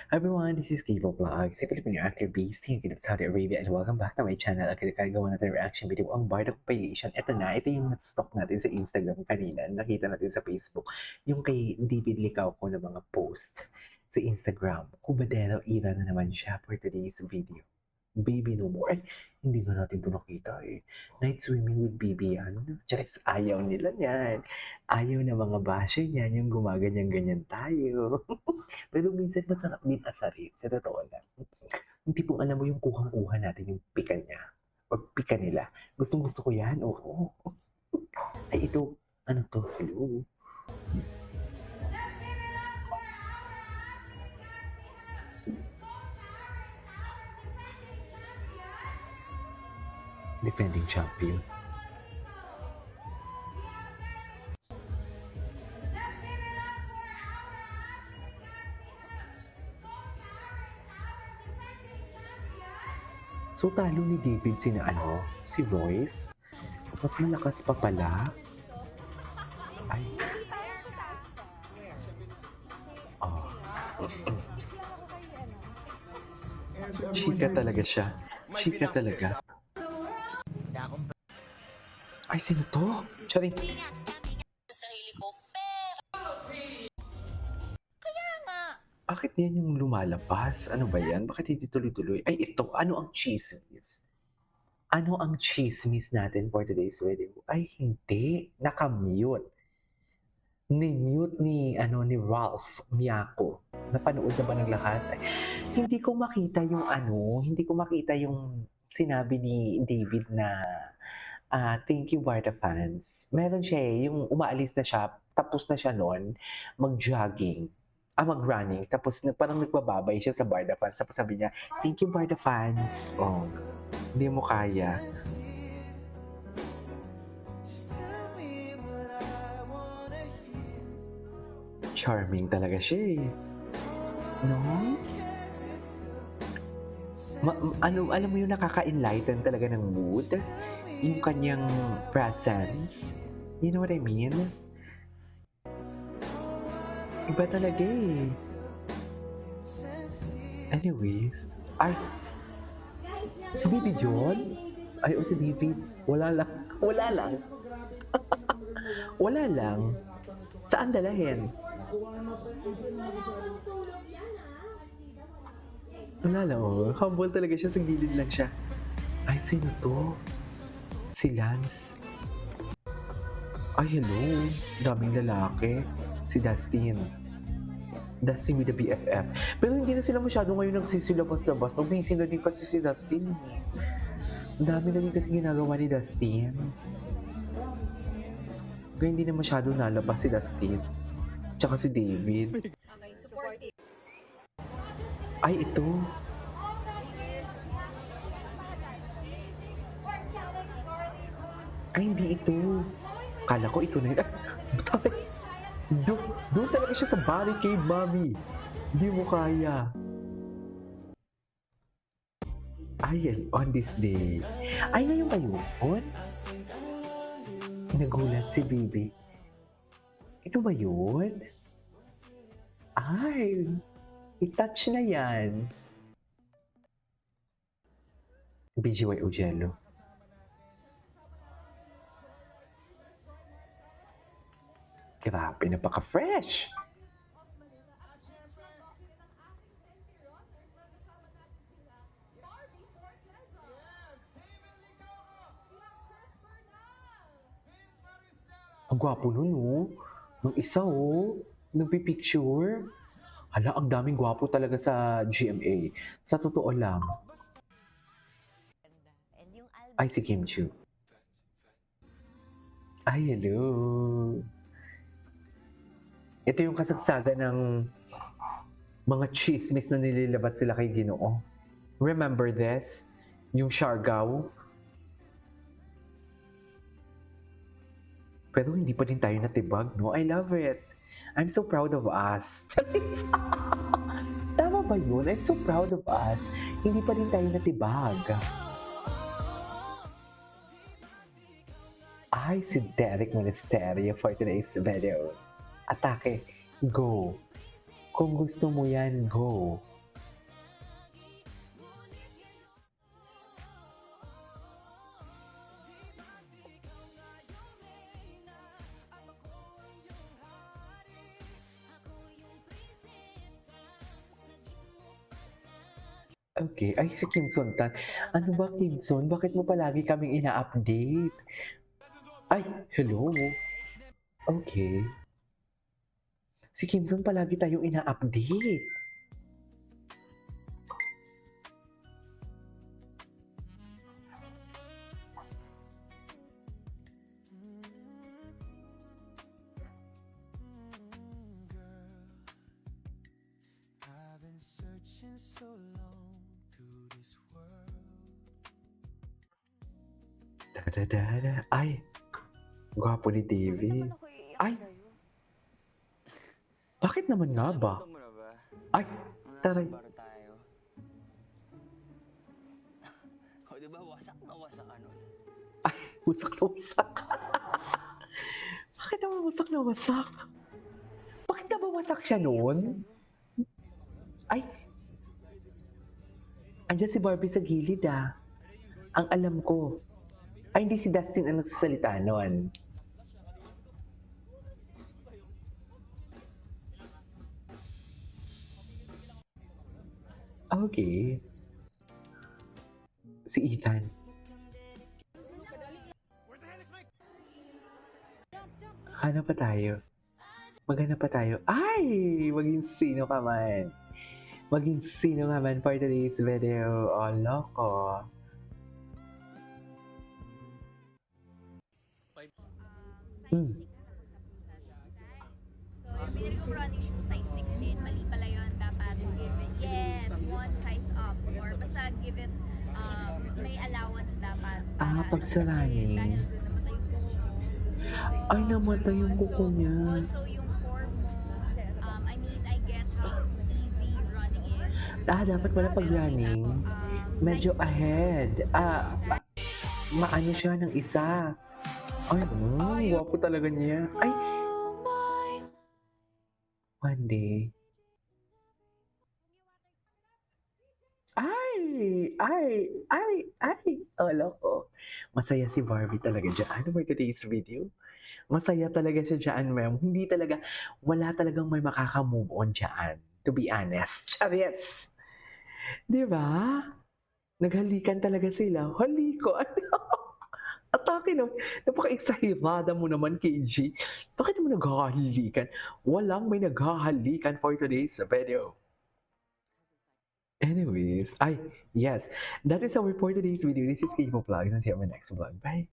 Hi everyone, this is Gabriel Vlog, si Filipino actor based here in Saudi Arabia and welcome back to my channel. At gagawa natin reaction video ang Bard of Compilation. Ito yung stock natin sa Instagram kanina. Nakita natin sa Facebook. Yung kay David Licao ko na mga post sa Instagram. Cubadero era na naman siya for today's video. Baby no more. Ay, hindi nga natin ito nakita eh. Night swimming with baby yan. Charis, ayaw nila yan. Ayaw na mga basher yan yung gumaganyan-ganyan tayo. Pero minsan masarap din asarin, sa totoo lang. Yung tipong alam mo yung kuhang-kuha natin yung pika niya. O pika nila. Gustong-gusto ko yan, oo. Ay, ito, ano to? Hello? Defending champion. So, talo ni David si Royce. Mas malakas pa pala. Ay. Oh. Chika talaga siya. Chika talaga. Ay, sino to? Charing. Sarili ko, pero... Kaya nga. Bakit yan yung lumalabas? Ano ba yan? Bakit hindi tuloy-tuloy? Ay, ito. Ano ang chismis? Ano ang chismis natin for today's video? Ay, hindi. Nakamute. Ni-mute ni Ralph Miyako. Napanood na ba ng lahat? Ay, hindi ko makita yung sinabi ni David na thank you Barda fans. Meron siya yung umaalis na siya, tapos na siya noon, mag-jogging, mag-running, tapos parang nagbababay siya sa Barda fans, tapos sabi niya, thank you Barda fans. Oh, hindi mo kaya. Charming talaga siya eh. No? Alam mo yung nakaka-enlighten talaga ng mood? Yung kanyang presence. You know what I mean? Iba talaga eh. Anyways. Ay! Si David yun? Ay, si David. Wala lang. Wala lang. Wala lang. Saan dalahin? Wala lang. Oh. Humble talaga siya. Sa gilid lang siya. Ay, sino to? Si Lance. Ay, hello. Daming lalaki. Si Dustin. Dustin with the BFF. Pero hindi na sila masyado ngayon nagsisilabas-labas. Busy na din kasi si Dustin. Ang dami na din kasi ginagawa ni Dustin. Kaya hindi na masyado nalabas si Dustin. Tsaka si David. Okay, supportive. Ay, ito. Ay, hindi ito. Kala ko ito na yun. Doon talaga siya sa barricade, mami. Hindi mo kaya. Ay, on this day. Ay, ngayon kayo. Nagulat si Bibi. Ito ba yun? Ay, i-touch na yan. BGY Ojelo. Grabe, napaka-fresh. Ang gwapo nun, oh. Nung isa, oh. Nagpipicture. Hala, ang daming gwapo talaga sa GMA. Sa totoo lang. Ay, si Kim Chiu. Ay, hello. Ito yung kasagsagan ng mga chismis na nililabas sila kay Ginoo. Remember this? Yung Siargao. Pero hindi pa din tayo natibag, no? I love it. I'm so proud of us. Tama ba yun? I'm so proud of us. Hindi pa din tayo natibag. Ay, si Derek Monasterio for today's video. Atake, go. Kung gusto mo yan, go. Okay. Ay, si Kim Son Tan. Ano ba, Kim Son? Bakit mo palagi kaming ina-update? Ay, hello. Okay. Si Kim Son palagi tayong ina-update. I've been searching so long through this world. Dadadada. Ay, gwapo ni Davy. Naman ako iiyak Ay! sa'yo. Bakit naman nga ba? Nakalimutan mo na ba? Ay, Nung taray. nasa bar tayo. O diba, wasak na wasak ka nun. Ay, wasak na wasak. Bakit naman wasak na wasak? Bakit na ba wasak siya noon? Ay, andyan si Barbie sa gilid ah. Ang alam ko. Ay, hindi si Dustin ang nagsasalita noon. Okay. Si Ethan. Hanap pa tayo. Maghanap pa tayo. Ay! Maging sino ka man. Maging sino ka man for today's video. Oh, loko. Hmm. So, yung binili kong running shoe, size 16. Mali pala yun. Dapat give it, yes, one size up. Or basta give it, may allowance dapat. Pag sa running. Dahil doon namatay yung kuko ko. Ay, namatay yung kuko niya. Also, yung form mo, I mean, I get how easy running is. Dapat wala pag running. Medyo Size 16. ahead. Maano siya ng isa. Ay, guwapo talaga niya. Ay, one day. Ay. Oh, loko. Masaya si Barbie talaga dyan for today's video. Masaya talaga siya dyan, ma'am. Hindi talaga, wala talagang may makaka-move on dyan. To be honest. Charis. Di ba? Naghalikan talaga sila. Haliko. Atake na. Napaka-exahirada mo naman, KG. Bakit naman naghahalikan? Walang may naghahalikan for today's video. Anyways, yes. That is our for today's video. This is KG Vlogs and see you on my next vlog. Bye!